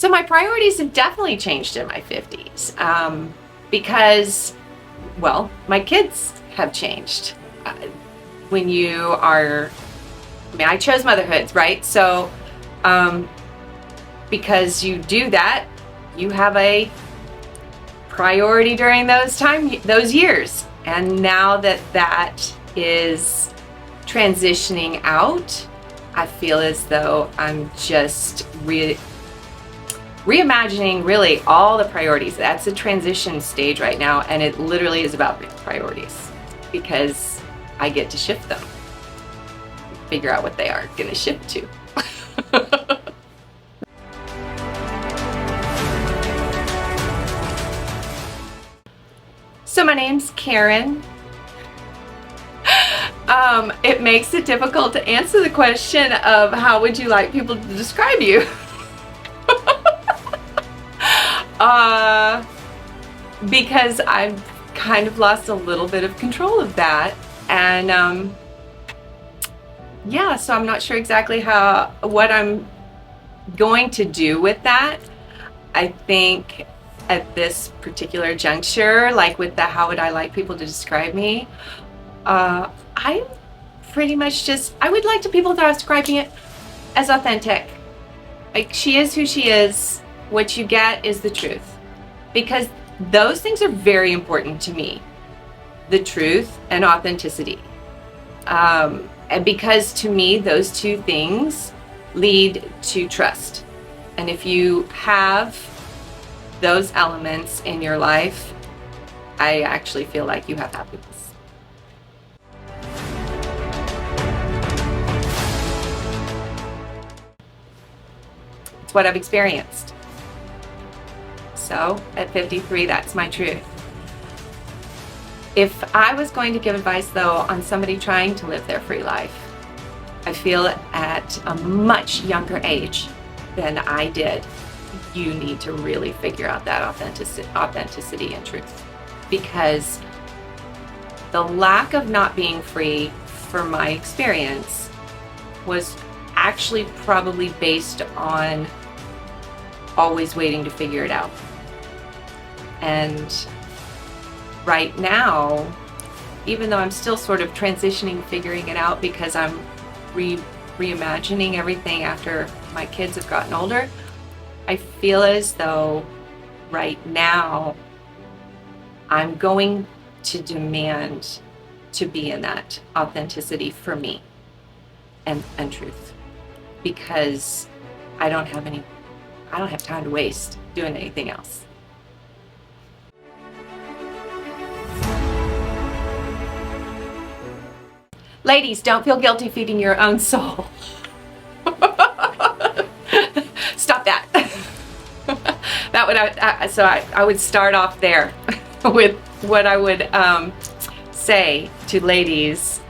So my priorities have definitely changed in my 50s because, well, my kids have changed. When you are, I mean, I chose motherhood, right? So because you do that, you have a priority during those years. And now that that is transitioning out, I feel as though I'm just reimagining really all the priorities. That's a transition stage right now, and it literally is about priorities because I get to shift them, figure out what they are going to shift to. So my name's Karyn. It makes it difficult to answer the question of how would you like people to describe you? Because I've kind of lost a little bit of control of that, and yeah, so I'm not sure exactly what I'm going to do with that. I think at this particular juncture, like with the how would I like people to describe me, I'm pretty much I would like people to describe me as authentic. Like, she is who she is. What you get is the truth, because those things are very important to me, the truth and authenticity, and because to me those two things lead to trust. And if you have those elements in your life, I actually feel like you have happiness. It's what I've experienced. So at 53, that's my truth. If I was going to give advice, though, on somebody trying to live their free life, I feel at a much younger age than I did, you need to really figure out that authenticity and truth. Because the lack of not being free, for my experience, was actually probably based on always waiting to figure it out. And right now, even though I'm still sort of transitioning, figuring it out, because I'm reimagining everything after my kids have gotten older, I feel as though right now I'm going to demand to be in that authenticity for me and truth, because I don't have time to waste doing anything else. Ladies, don't feel guilty feeding your own soul. Stop that. I would start off there with what I would say to ladies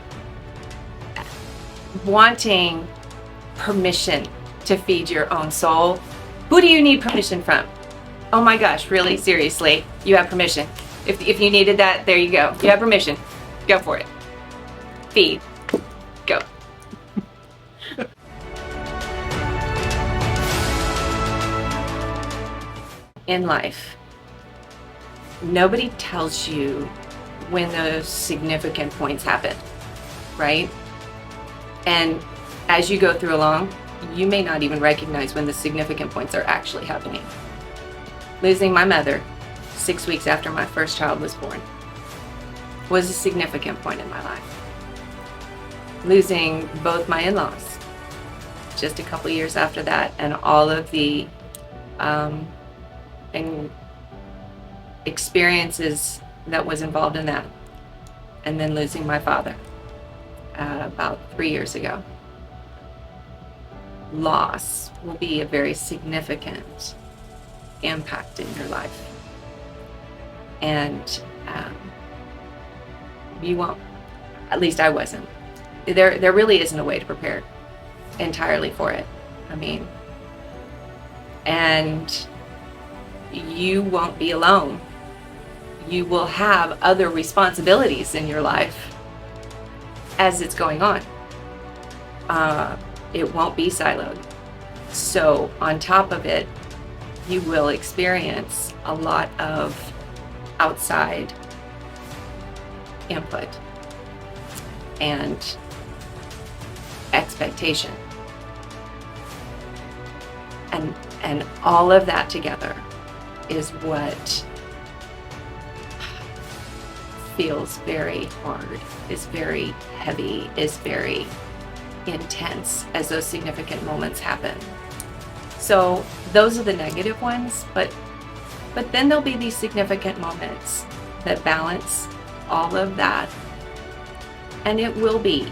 wanting permission to feed your own soul. Who do you need permission from? Oh my gosh, really? Seriously? You have permission. If you needed that, there you go. You have permission. Go for it. Feed. Go. In life, nobody tells you when those significant points happen, right? And as you go through along, you may not even recognize when the significant points are actually happening. Losing my mother 6 weeks after my first child was born was a significant point in my life. Losing both my in-laws just a couple years after that, and all of the experiences that was involved in that, and then losing my father about 3 years ago. Loss will be a very significant impact in your life, and you won't, at least I wasn't. There really isn't a way to prepare entirely for it. I mean, and you won't be alone. You will have other responsibilities in your life as it's going on. It won't be siloed. So on top of it, you will experience a lot of outside input and expectation. And all of that together is what feels very hard, is very heavy, is very intense as those significant moments happen. So those are the negative ones, but then there'll be these significant moments that balance all of that. And it will be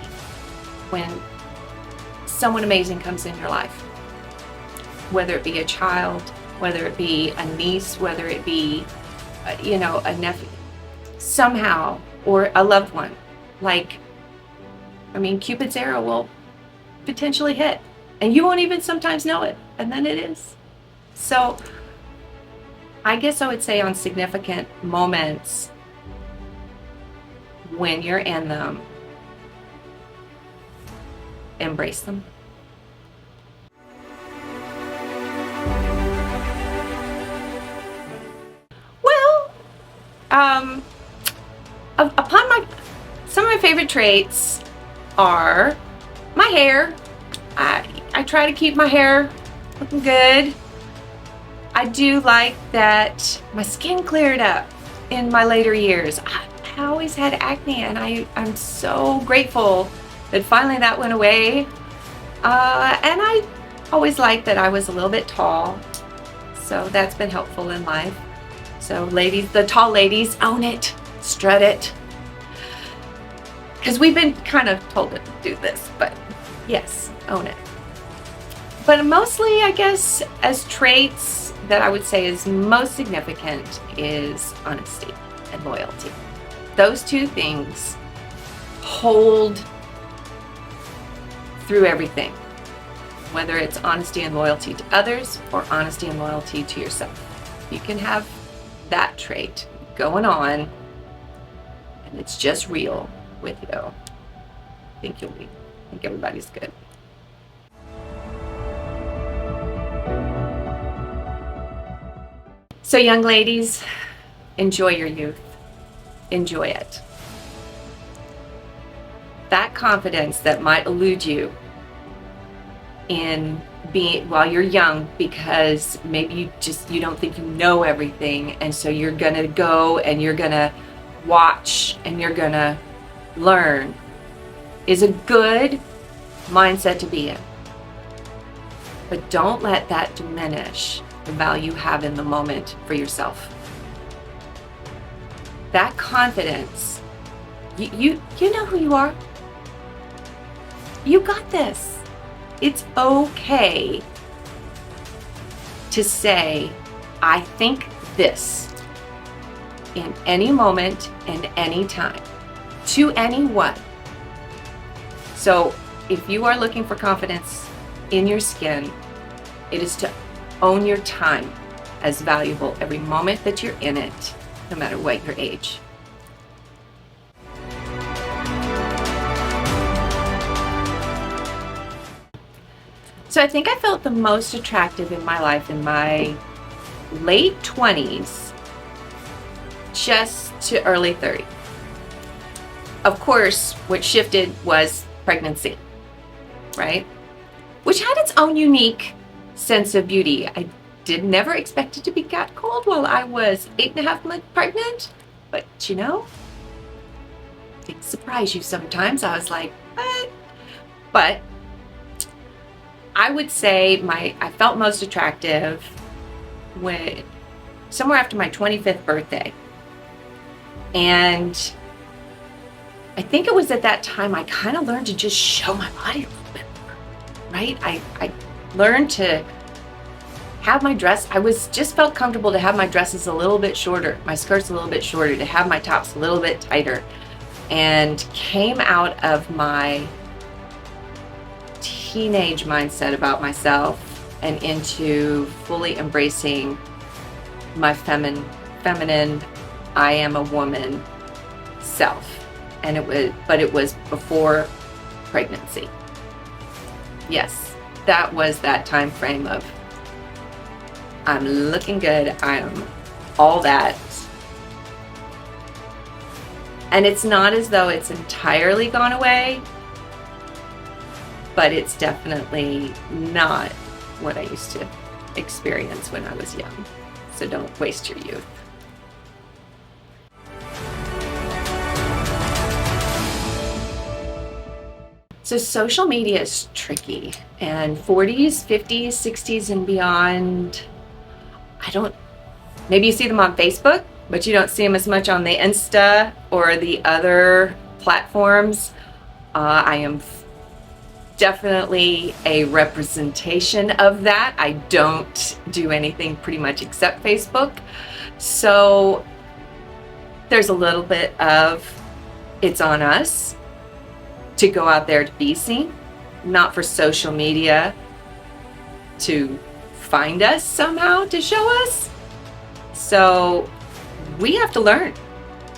when someone amazing comes in your life, whether it be a child, whether it be a niece, whether it be, a nephew, somehow, or a loved one. Cupid's arrow will potentially hit, and you won't even sometimes know it, and then it is. So I guess I would say on significant moments, when you're in them, embrace them. Some of my favorite traits are my hair. I try to keep my hair looking good. I do like that my skin cleared up in my later years. I always had acne, and I'm so grateful that finally that went away. And I always liked that I was a little bit tall, so that's been helpful in life. So ladies, the tall ladies, own it, strut it. Because we've been kind of told to do this, but yes, own it. But mostly, I guess, as traits that I would say is most significant is honesty and loyalty. Those two things hold through everything, whether it's honesty and loyalty to others or honesty and loyalty to yourself. You can have that trait going on and it's just real with you. I think everybody's good. So young ladies, enjoy your youth. Enjoy it. That confidence that might elude you while you're young, because maybe you don't think you know everything, and so you're gonna go and you're gonna watch and you're gonna learn, is a good mindset to be in. But don't let that diminish the value you have in the moment for yourself. That confidence, you know who you are. You got this. It's okay to say, I think this, in any moment and any time, to anyone. So if you are looking for confidence in your skin, it is to own your time as valuable every moment that you're in it, no matter what your age. So I think I felt the most attractive in my life in my late 20s, just to early 30s. Of course, what shifted was pregnancy, right? Which had its own unique sense of beauty. I never expect it to be catcalled while I was 8.5 months pregnant, but it surprised you sometimes. I was like, what? But I would say I felt most attractive somewhere after my 25th birthday. And I think it was at that time I kind of learned to just show my body a little bit more, right? I learned to have my dress. Just felt comfortable to have my dresses a little bit shorter, my skirts a little bit shorter, to have my tops a little bit tighter, and came out of my teenage mindset about myself and into fully embracing my feminine, I am a woman self. And it was before pregnancy. Yes, that was that time frame of I'm looking good, I'm all that. And it's not as though it's entirely gone away, but it's definitely not what I used to experience when I was young. So don't waste your youth. So social media is tricky, and 40s, 50s, 60s, and beyond, maybe you see them on Facebook, but you don't see them as much on the Insta or the other platforms. I am definitely a representation of that. I don't do anything pretty much except Facebook. So there's a little bit of it's on us to go out there to be seen, not for social media to find us somehow to show us. So we have to learn.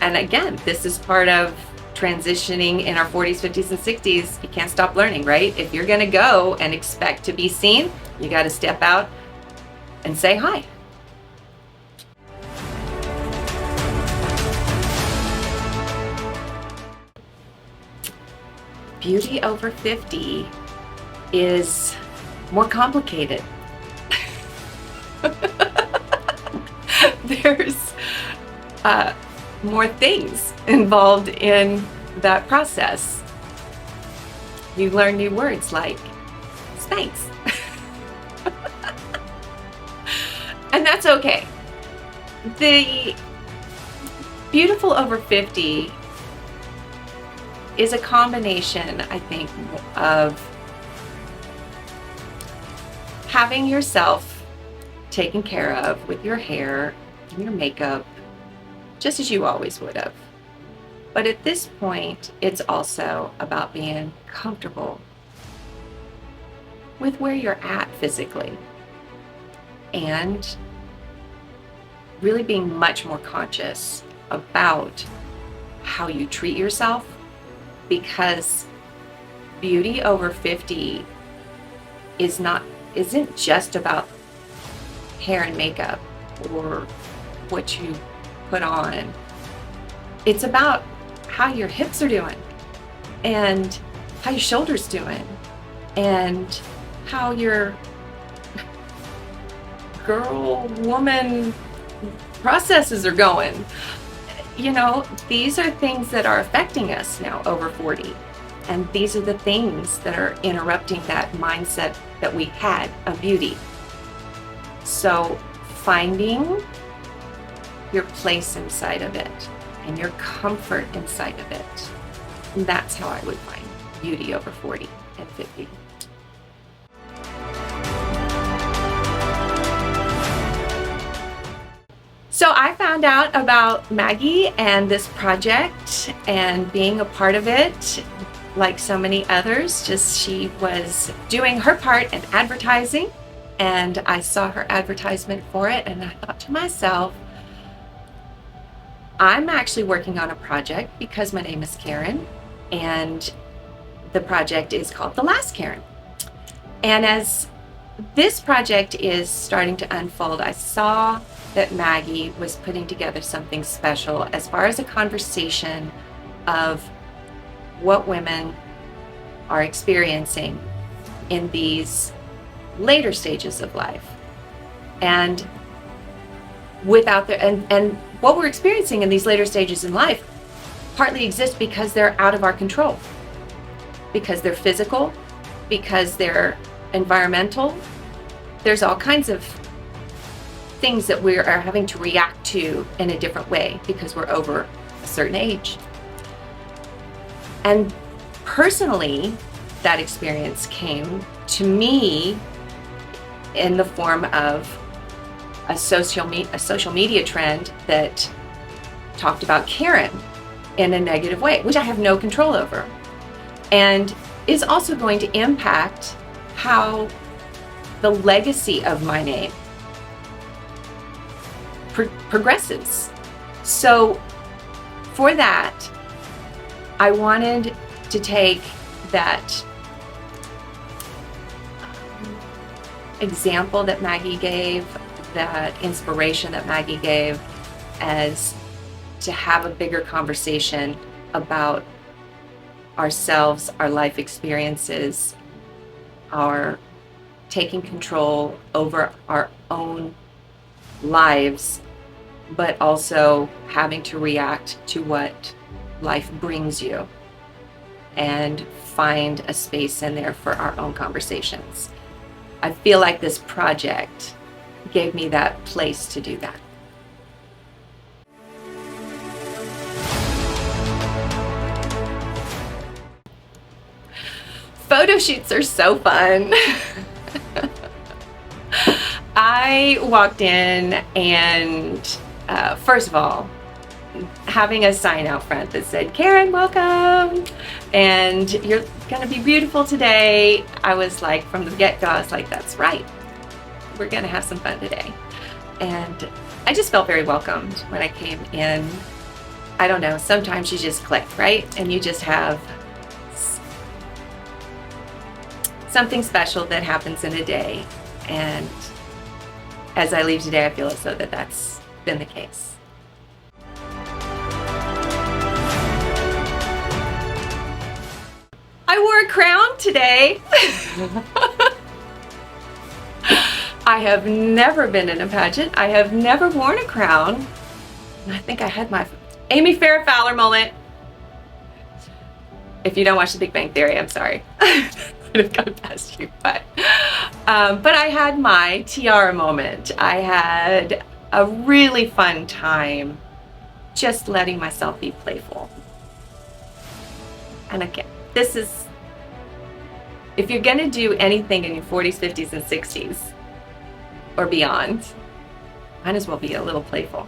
And again, this is part of transitioning in our 40s, 50s, and 60s. You can't stop learning, right? If you're gonna go and expect to be seen, you gotta step out and say hi. Beauty over 50 is more complicated. There's more things involved in that process. You learn new words like Spanx. And that's okay. The beautiful over 50 is a combination, I think, of having yourself taken care of with your hair and your makeup, just as you always would have. But at this point, it's also about being comfortable with where you're at physically and really being much more conscious about how you treat yourself, because beauty over 50 isn't just about hair and makeup or what you put on. It's about how your hips are doing and how your shoulders doing and how your woman processes are going. You know, these are things that are affecting us now over 40. And these are the things that are interrupting that mindset that we had of beauty. So finding your place inside of it and your comfort inside of it. And that's how I would find beauty over 40 and 50. So I found out about Maggie and this project and being a part of it, like so many others, just she was doing her part in advertising, and I saw her advertisement for it and I thought to myself, I'm actually working on a project because my name is Karyn, and the project is called The Last Karyn. And as this project is starting to unfold, I saw that Maggie was putting together something special as far as a conversation of what women are experiencing in these later stages of life. And what we're experiencing in these later stages in life partly exists because they're out of our control, because they're physical, because they're environmental. There's all kinds of things that we are having to react to in a different way because we're over a certain age. And personally, that experience came to me in the form of a social media trend that talked about Karyn in a negative way, which I have no control over, and is also going to impact how the legacy of my name progresses. So for that, I wanted to take that example that Maggie gave, that inspiration that Maggie gave as to have a bigger conversation about ourselves, our life experiences, our taking control over our own lives, but also having to react to what life brings you and find a space in there for our own conversations. I feel like this project gave me that place to do that. Photo shoots are so fun. I walked in and first of all, having a sign out front that said, "Karyn, welcome, and you're gonna be beautiful today." I was like, from the get-go, I was like, that's right. We're gonna have some fun today. And I just felt very welcomed when I came in. I don't know, sometimes you just click, right? And you just have something special that happens in a day. And as I leave today, I feel as though that's been the case. I wore a crown today. I have never been in a pageant. I have never worn a crown. And I think I had my Amy Farrah Fowler moment. If you don't watch The Big Bang Theory, I'm sorry. I have gone past you, but I had my tiara moment. I had a really fun time just letting myself be playful. And again, this is, if you're gonna do anything in your 40s, 50s, and 60s or beyond, might as well be a little playful.